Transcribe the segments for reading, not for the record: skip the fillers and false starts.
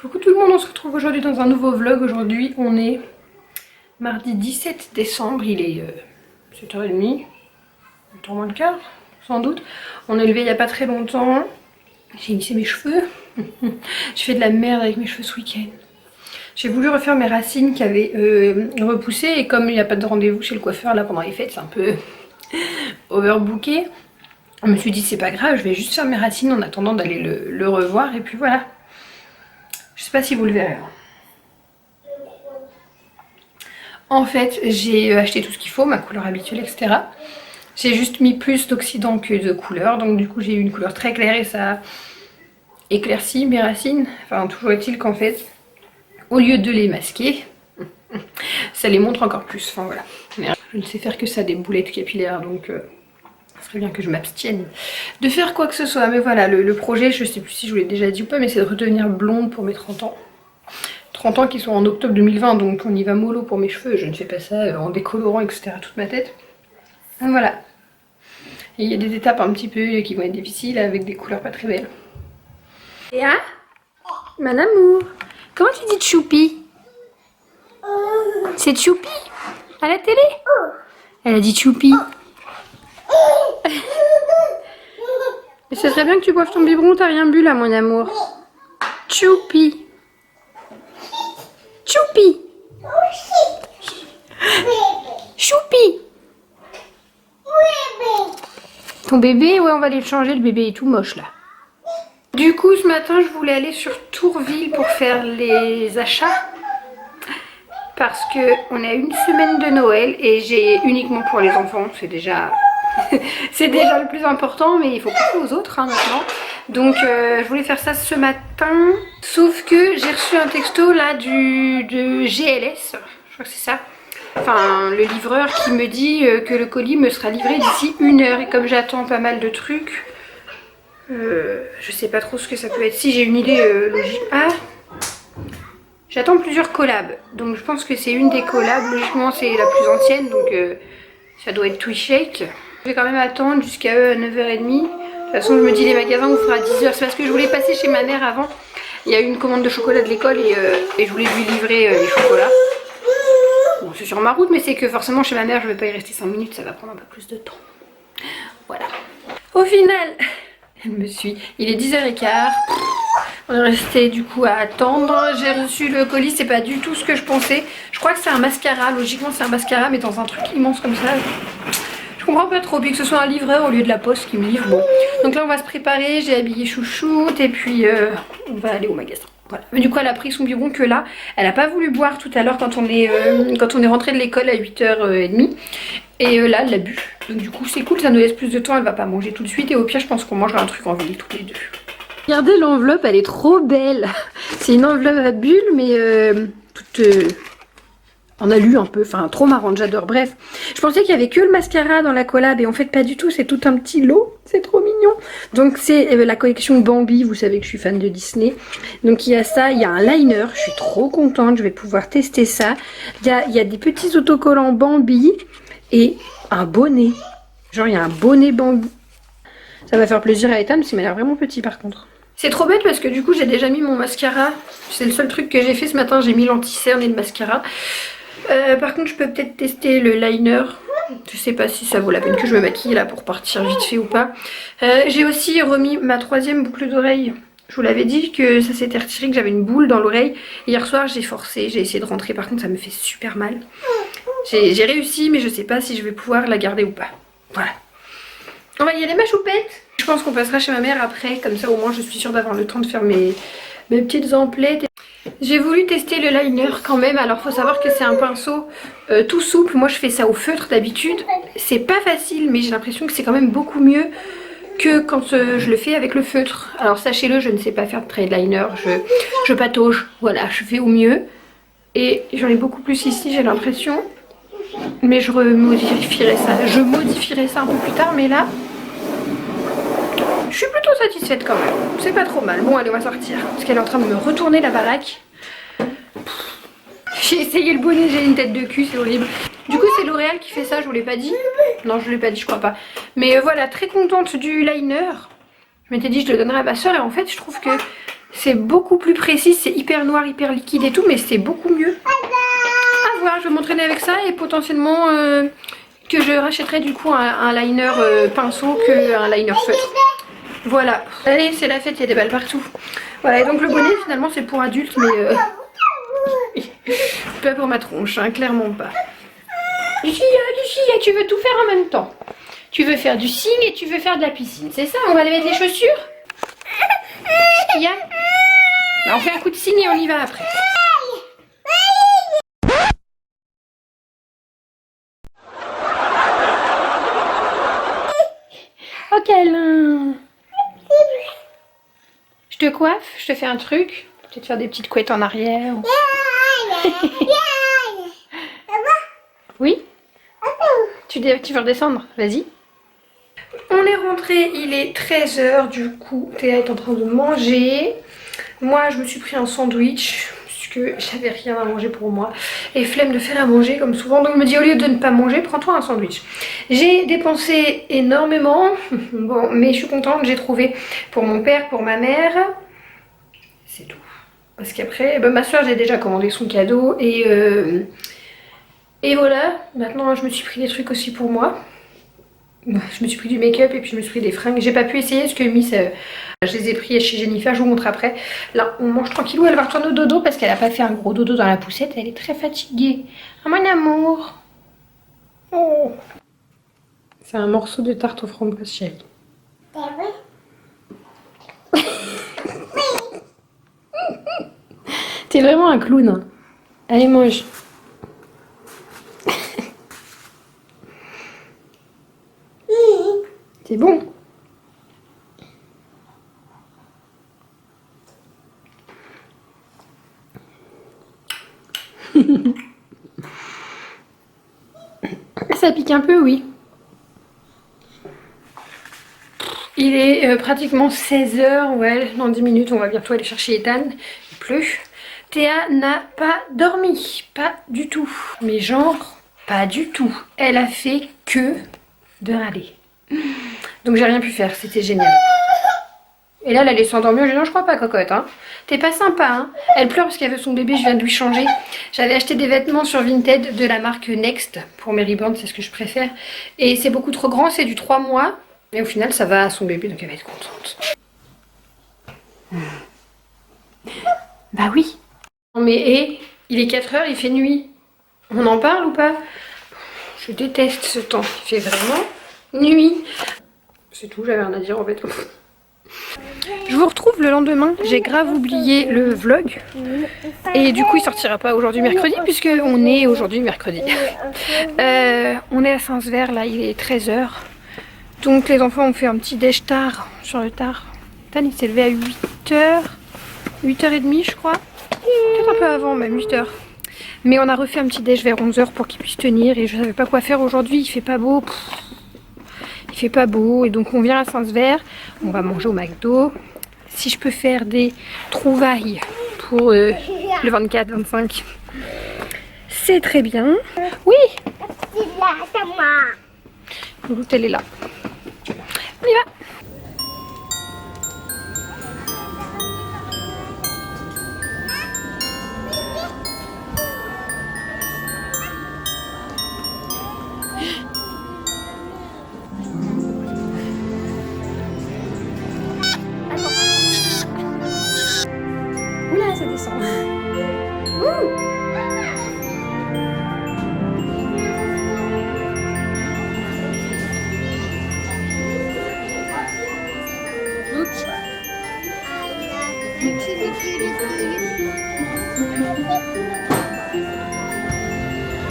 Coucou tout le monde, on se retrouve aujourd'hui dans un nouveau vlog. Aujourd'hui on est mardi 17 décembre, il est 7h30, 8h moins le quart sans doute. On est levé il n'y a pas très longtemps, j'ai lissé mes cheveux, je fais de la merde avec mes cheveux ce week-end. J'ai voulu refaire mes racines qui avaient repoussé et comme il n'y a pas de rendez-vous chez le coiffeur là pendant les fêtes, c'est un peu overbooké. Je me suis dit c'est pas grave, je vais juste faire mes racines en attendant d'aller le revoir et puis voilà. Je sais pas si vous le verrez. En fait, j'ai acheté tout ce qu'il faut, ma couleur habituelle, etc. J'ai juste mis plus d'oxydant que de couleur. Donc du coup, j'ai eu une couleur très claire et ça a éclairci mes racines. Enfin, toujours est-il qu'en fait, au lieu de les masquer, ça les montre encore plus. Enfin voilà. Je ne sais faire que ça, des boulettes capillaires. Donc ce serait bien que je m'abstienne de faire quoi que ce soit. Mais voilà, le projet, je sais plus si je vous l'ai déjà dit ou pas, mais c'est de redevenir blonde pour mes 30 ans. 30 ans qui sont en octobre 2020, donc on y va mollo pour mes cheveux. Je ne fais pas ça en décolorant, etc. toute ma tête. Donc voilà. Et il y a des étapes un petit peu qui vont être difficiles avec des couleurs pas très belles. Et ah, mon amour, comment tu dis Choupi? C'est Choupi à la télé? Elle a dit Choupi. Mais ce serait bien que tu boives ton biberon, t'as rien bu là mon amour. Choupi. Choupi. Choupi. Ton bébé, ouais on va aller le changer, le bébé est tout moche là. Du coup ce matin je voulais aller sur Tourville pour faire les achats. Parce que on a une semaine de Noël et j'ai uniquement pour les enfants, c'est déjà... c'est déjà le plus important, mais il faut penser aux autres hein, maintenant. Donc je voulais faire ça ce matin. Sauf que j'ai reçu un texto là de GLS, je crois que c'est ça. Enfin le livreur qui me dit que le colis me sera livré d'ici 1 heure. Et comme j'attends pas mal de trucs, je sais pas trop ce que ça peut être. Si j'ai une idée logique. Ah, j'attends plusieurs collabs. Donc je pense que c'est une des collabs. Logiquement c'est la plus ancienne, donc ça doit être Twishake. Je vais quand même attendre jusqu'à 9h30. De toute façon je me dis les magasins ouvrent à 10h. C'est parce que je voulais passer chez ma mère avant. Il y a eu une commande de chocolat de l'école et je voulais lui livrer les chocolats. Bon c'est sur ma route mais c'est que forcément chez ma mère je vais pas y rester 5 minutes. Ça va prendre un peu plus de temps. Voilà. Au final elle me suit. Il est 10h15. On est resté du coup à attendre. J'ai reçu le colis, c'est pas du tout ce que je pensais. Je crois que c'est un mascara. Logiquement c'est un mascara mais dans un truc immense comme ça. Je comprends pas trop, puis que ce soit un livreur au lieu de la poste qui me livre. Bon, donc là on va se préparer, j'ai habillé chouchoute et puis on va aller au magasin. Voilà. Mais du coup elle a pris son biberon que là, elle a pas voulu boire tout à l'heure quand on est rentré de l'école à 8h30. Et là elle l'a bu. Donc du coup c'est cool, ça nous laisse plus de temps, elle va pas manger tout de suite. Et au pire je pense qu'on mangera un truc en ville toutes les deux. Regardez l'enveloppe, elle est trop belle. C'est une enveloppe à bulles mais toute... en alu un peu, enfin trop marrante, j'adore. Bref, je pensais qu'il y avait que le mascara dans la collab et en fait pas du tout, c'est tout un petit lot, c'est trop mignon. Donc c'est la collection Bambi, vous savez que je suis fan de Disney. Donc il y a ça, il y a un liner, je suis trop contente, je vais pouvoir tester ça. Il y a des petits autocollants Bambi et un bonnet. Genre il y a un bonnet Bambi. Ça va faire plaisir à Ethan parce qu'il m'a l'air vraiment petit par contre. C'est trop bête parce que du coup j'ai déjà mis mon mascara. C'est le seul truc que j'ai fait ce matin, j'ai mis l'anti-cerne et le mascara. Par contre je peux peut-être tester le liner. Je sais pas si ça vaut la peine que je me maquille là pour partir vite fait ou pas. J'ai aussi remis ma 3e boucle d'oreille. Je vous l'avais dit que ça s'était retiré, que j'avais une boule dans l'oreille. Hier soir j'ai forcé, j'ai essayé de rentrer. Par contre ça me fait super mal. J'ai réussi mais je sais pas si je vais pouvoir la garder ou pas. Voilà. On va y aller ma choupette. Je pense qu'on passera chez ma mère après. Comme ça au moins je suis sûre d'avoir le temps de faire mes petites emplettes. J'ai voulu tester le liner quand même. Alors faut savoir que c'est un pinceau tout souple. Moi je fais ça au feutre d'habitude. C'est pas facile mais j'ai l'impression que c'est quand même beaucoup mieux que quand je le fais avec le feutre. Alors sachez-le, je ne sais pas faire de trait de liner. Je patauge. Voilà, je fais au mieux. Et j'en ai beaucoup plus ici j'ai l'impression. Mais je modifierai ça. Je modifierai ça un peu plus tard mais là... je suis plutôt satisfaite quand même, c'est pas trop mal. Bon allez on va sortir, parce qu'elle est en train de me retourner la baraque. J'ai essayé le bonnet, j'ai une tête de cul, c'est horrible. Du coup c'est L'Oréal qui fait ça, je vous l'ai pas dit. Non je l'ai pas dit, je crois pas. Mais voilà, très contente du liner. Je m'étais dit je le donnerai à ma soeur et en fait je trouve que C'est beaucoup plus précis, c'est hyper noir, hyper liquide et tout, mais c'est beaucoup mieux. À voir, je vais m'entraîner avec ça et potentiellement que je rachèterai du coup un liner pinceau qu'un liner feutre. Voilà, allez, c'est la fête, il y a des balles partout. Voilà, et donc le bonnet finalement c'est pour adultes, mais pas pour ma tronche, hein, clairement pas. Lucie, tu veux tout faire en même temps. Tu veux faire du cygne et tu veux faire de la piscine, c'est ça? On va aller mettre les chaussures? Qu'est-ce qu'il y a? On fait un coup de cygne et on y va après. Oh câlin. Je te coiffe, je te fais un truc. Peut-être faire des petites couettes en arrière. Oui? Tu veux redescendre? Vas-y. On est rentré, il est 13 h du coup. Théa est en train de manger. Moi, je me suis pris un sandwich puisque j'avais rien à manger pour moi. Et flemme de faire à manger comme souvent. Donc, je me dis au lieu de ne pas manger, prends-toi un sandwich. J'ai dépensé énormément. Bon, mais je suis contente. J'ai trouvé pour mon père, pour ma mère. C'est tout. Parce qu'après, ma soeur, j'ai déjà commandé son cadeau. Et voilà. Maintenant, je me suis pris des trucs aussi pour moi. Je me suis pris du make-up et puis je me suis pris des fringues. J'ai pas pu essayer parce que Miss, je les ai pris chez Jennifer, je vous montre après. Là, on mange tranquillou, elle va retourner au dodo parce qu'elle a pas fait un gros dodo dans la poussette. Elle est très fatiguée. Ah mon amour. Oh. C'est un morceau de tarte aux framboises, chérie. T'es vraiment un clown. Hein. Allez, mange. C'est bon. Ça pique un peu, oui. Il est pratiquement 16 h, ouais, dans 10 minutes, on va bientôt aller chercher Ethan. Il pleut. Théa n'a pas dormi, pas du tout. Mais genre, pas du tout. Elle a fait que de râler. Donc j'ai rien pu faire, c'était génial. Et là, elle allait s'endormir. Je dis non, je crois pas, cocotte. Hein. T'es pas sympa. Hein. Elle pleure parce qu'elle veut son bébé. Je viens de lui changer. J'avais acheté des vêtements sur Vinted de la marque Next pour mes ribands, c'est ce que je préfère. Et c'est beaucoup trop grand, c'est du 3 mois. Mais au final, ça va à son bébé, donc elle va être contente. Bah oui. Mais il est 4 h, il fait nuit. On en parle ou pas? Je déteste ce temps. Il fait vraiment nuit. C'est tout, j'avais rien à dire en fait. Je vous retrouve le lendemain, j'ai grave oublié le vlog et du coup il sortira pas aujourd'hui mercredi puisque on est aujourd'hui mercredi. On est à Saint-Sever, là il est 13 h. Donc les enfants ont fait un petit déj tard, sur le tard. Tan il s'est levé à 8 h, 8h30 je crois. Peut-être un peu avant même, 8 h. Mais on a refait un petit déj vers 11 h pour qu'il puisse tenir et je savais pas quoi faire aujourd'hui, il fait pas beau. Il fait pas beau et donc on vient à Saint-Sever, on va manger au McDo. Si je peux faire des trouvailles pour le 24-25, c'est très bien. Oui. L'autre elle est là. On y va. Oula, ça descend.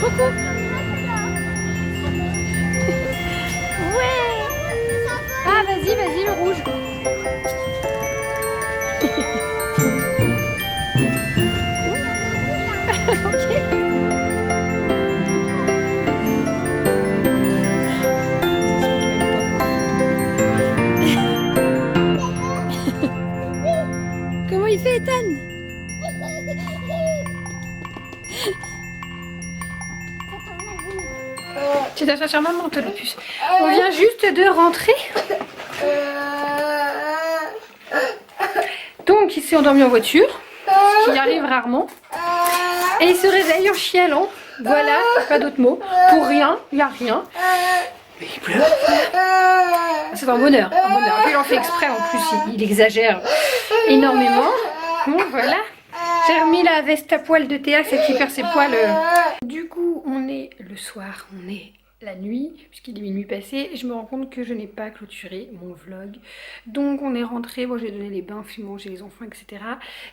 Coucou. Ouais. Ah, vas-y, le rouge. Comment il fait, Ethan? Tu t'assois sur maman, toi, la puce. On vient juste de rentrer. Donc, donc il s'est endormi en voiture, ce qui arrive rarement. Et il se réveille en chialant. Voilà, pas d'autre mot. Pour rien, il n'y a rien. Mais il pleure. C'est un bonheur, un bonheur. Et puis il en fait exprès en plus, il exagère énormément. Bon, voilà. J'ai remis la veste à poil de Théa, celle qui perd ses poils. Du coup, on est le soir, on est la nuit, puisqu'il est minuit passé, et je me rends compte que je n'ai pas clôturé mon vlog. Donc on est rentré, bon j'ai donné les bains, fait manger les enfants, etc.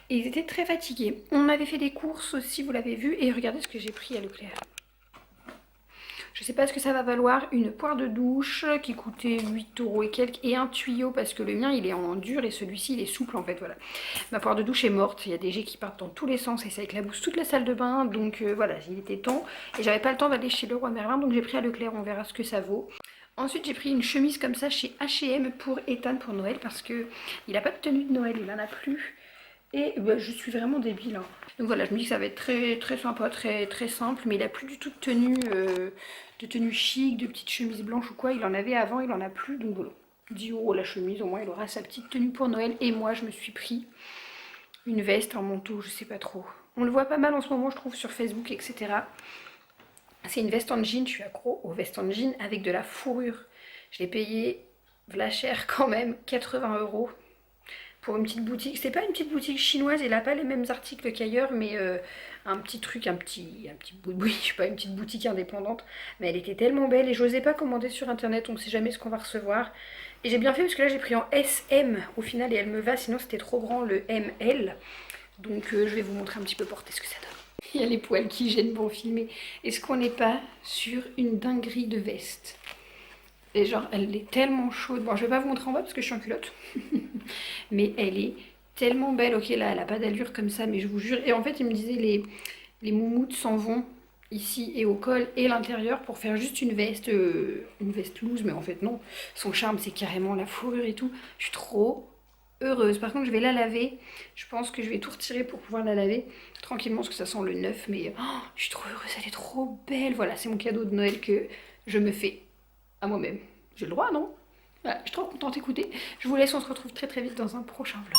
Et ils étaient très fatigués. On avait fait des courses aussi, vous l'avez vu, et regardez ce que j'ai pris à Leclerc. Je sais pas ce que ça va valoir, une poire de douche qui coûtait 8 € et quelques, et un tuyau parce que le mien il est en dur et celui-ci il est souple en fait, voilà. Ma poire de douche est morte, il y a des jets qui partent dans tous les sens et ça éclabousse toute la salle de bain, donc voilà, il était temps. Et j'avais pas le temps d'aller chez Leroy Merlin, donc j'ai pris à Leclerc, on verra ce que ça vaut. Ensuite j'ai pris une chemise comme ça chez H&M pour Ethan pour Noël parce que il a pas de tenue de Noël, il en a plus. Et bah, je suis vraiment débile. Hein. Donc voilà, je me dis que ça va être très, très sympa, très, très simple. Mais il a plus du tout de tenue chic, de petites chemises blanches ou quoi. Il en avait avant, il en a plus. Donc voilà, 10 € la chemise. Au moins, il aura sa petite tenue pour Noël. Et moi, je me suis pris une veste, un manteau, je sais pas trop. On le voit pas mal en ce moment, je trouve, sur Facebook, etc. C'est une veste en jean. Je suis accro aux vestes en jean avec de la fourrure. Je l'ai payé, v'là cher quand même, 80 €. Pour une petite boutique, c'est pas une petite boutique chinoise, elle a pas les mêmes articles qu'ailleurs, mais un petit truc, un petit bout, je sais pas, une petite boutique indépendante, mais elle était tellement belle et j'osais pas commander sur internet, on sait jamais ce qu'on va recevoir. Et j'ai bien fait parce que là j'ai pris en SM au final et elle me va, sinon c'était trop grand le ML. Donc je vais vous montrer un petit peu porter ce que ça donne. Il y a les poils qui gênent pour filmer. Est-ce qu'on n'est pas sur une dinguerie de veste? Et genre elle est tellement chaude, bon je vais pas vous montrer en bas parce que je suis en culotte. Mais elle est tellement belle, ok là elle a pas d'allure comme ça mais je vous jure, et en fait il me disait les moumoutes s'en vont ici et au col et l'intérieur pour faire juste une veste loose, mais en fait non, son charme c'est carrément la fourrure et tout, je suis trop heureuse. Par contre je vais la laver, je pense que je vais tout retirer pour pouvoir la laver tranquillement parce que ça sent le neuf, mais oh, je suis trop heureuse, elle est trop belle, voilà c'est mon cadeau de Noël que je me fais à moi-même. J'ai le droit, non? Voilà, je suis trop contente d'écouter. Je vous laisse, on se retrouve très très vite dans un prochain vlog.